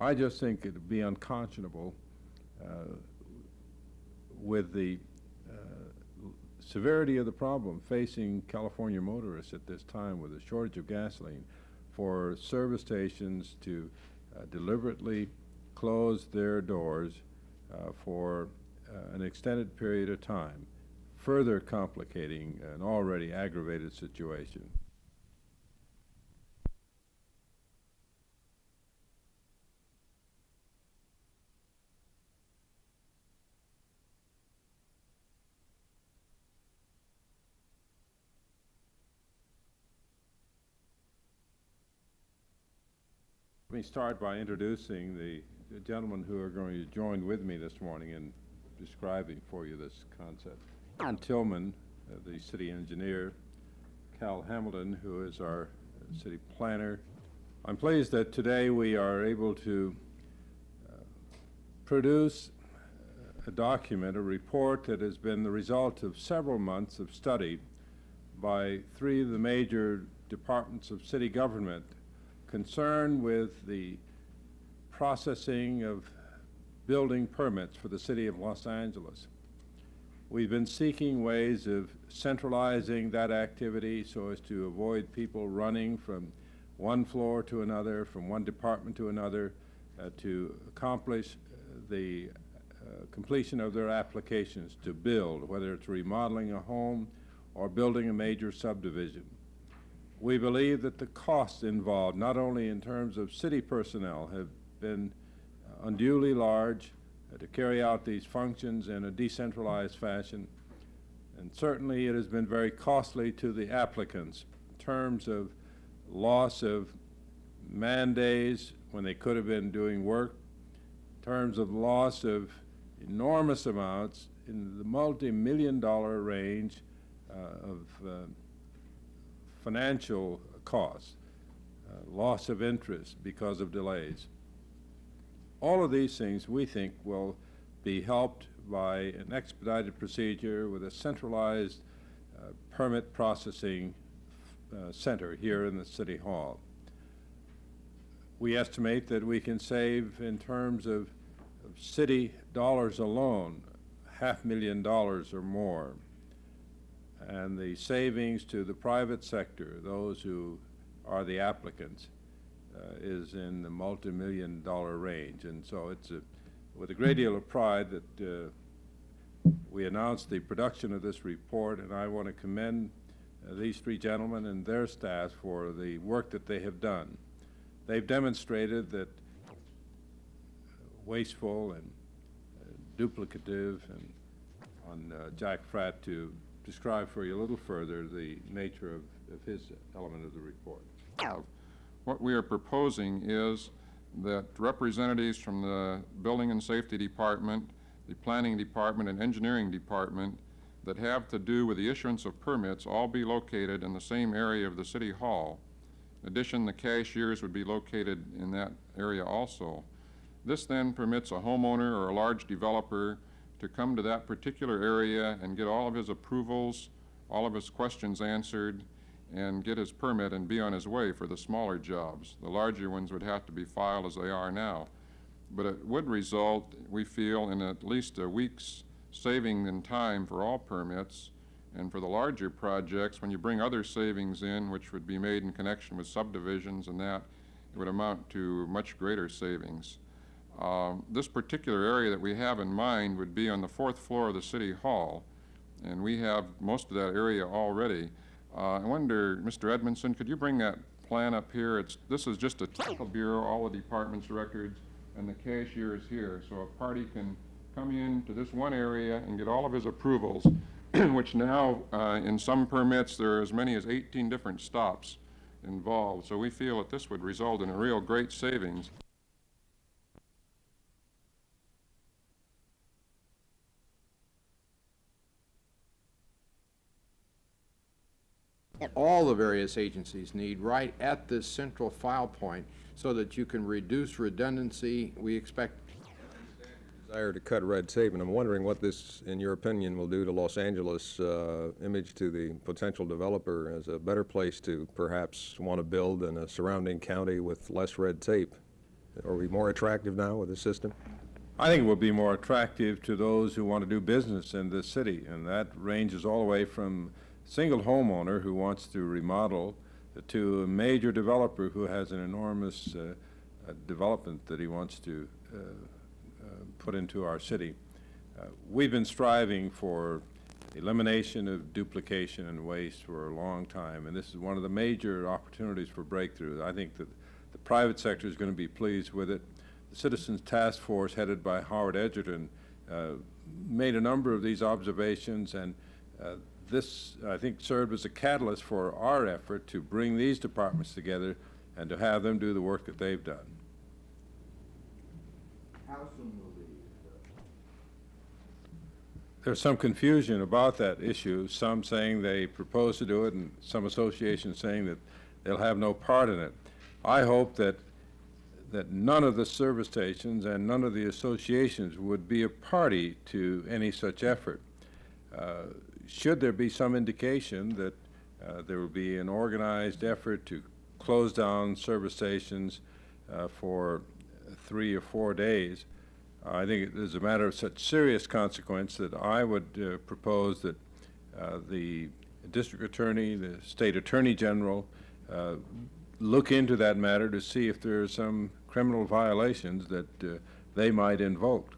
I just think it would be unconscionable with the severity of the problem facing California motorists at this time with a shortage of gasoline for service stations to deliberately close their doors for an extended period of time, further complicating an already aggravated situation. Let me start by introducing the gentlemen who are going to join with me this morning in describing for you this concept. John Tillman, the city engineer, Cal Hamilton, who is our city planner. I'm pleased that today we are able to produce a document, a report that has been the result of several months of study by three of the major departments of city government concerned with the processing of building permits for the city of Los Angeles. We've been seeking ways of centralizing that activity so as to avoid people running from one floor to another, from one department to another, to accomplish the completion of their applications to build, whether it's remodeling a home or building a major subdivision. We believe that the costs involved, not only in terms of city personnel, have been unduly large to carry out these functions in a decentralized fashion, and certainly it has been very costly to the applicants in terms of loss of man days when they could have been doing work, in terms of loss of enormous amounts in the multi-million-dollar range of financial costs, loss of interest because of delays. All of these things we think will be helped by an expedited procedure with a centralized permit processing center here in the City Hall. We estimate that we can save, in terms of city dollars alone, $500,000 or more. And the savings to the private sector, those who are the applicants, is in the multi-million-dollar range. And so it's with a great deal of pride that we announced the production of this report, and I want to commend these three gentlemen and their staffs for the work that they have done. They've demonstrated that wasteful and duplicative, and on Jack Fratt to describe for you a little further the nature of his element of the report. What we are proposing is that representatives from the Building and Safety Department, the Planning Department, and Engineering Department that have to do with the issuance of permits all be located in the same area of the City Hall. In addition, the cashiers would be located in that area also. This then permits a homeowner or a large developer to come to that particular area and get all of his approvals, all of his questions answered, and get his permit and be on his way for the smaller jobs. The larger ones would have to be filed as they are now. But it would result, we feel, in at least a week's saving in time for all permits. And for the larger projects, when you bring other savings in, which would be made in connection with subdivisions and that, it would amount to much greater savings. This particular area that we have in mind would be on the 4th floor of the City Hall, and we have most of that area already. I wonder, Mr. Edmondson, could you bring that plan up here? This is just a title bureau, all the department's records, and the cashier is here. So a party can come in to this one area and get all of his approvals, which now, in some permits, there are as many as 18 different stops involved. So we feel that this would result in a real great savings. All the various agencies need right at this central file point so that you can reduce redundancy. We expect desire to cut red tape, and I'm wondering what this, in your opinion, will do to Los Angeles' image to the potential developer as a better place to perhaps want to build in a surrounding county with less red tape. Are we more attractive now with this system? I think it will be more attractive to those who want to do business in this city, and that ranges all the way from single homeowner who wants to remodel to a major developer who has an enormous development that he wants to put into our city. We've been striving for elimination of duplication and waste for a long time, and this is one of the major opportunities for breakthrough. I think that the private sector is going to be pleased with it. The Citizens Task Force, headed by Howard Edgerton, made a number of these observations, and this, I think, served as a catalyst for our effort to bring these departments together and to have them do the work that they've done. How soon will There's some confusion about that issue, some saying they propose to do it and some associations saying that they'll have no part in it. I hope that none of the service stations and none of the associations would be a party to any such effort. Should there be some indication that there will be an organized effort to close down service stations for 3 or 4 days, I think it is a matter of such serious consequence that I would propose that the district attorney, the state attorney general, look into that matter to see if there are some criminal violations that they might invoke.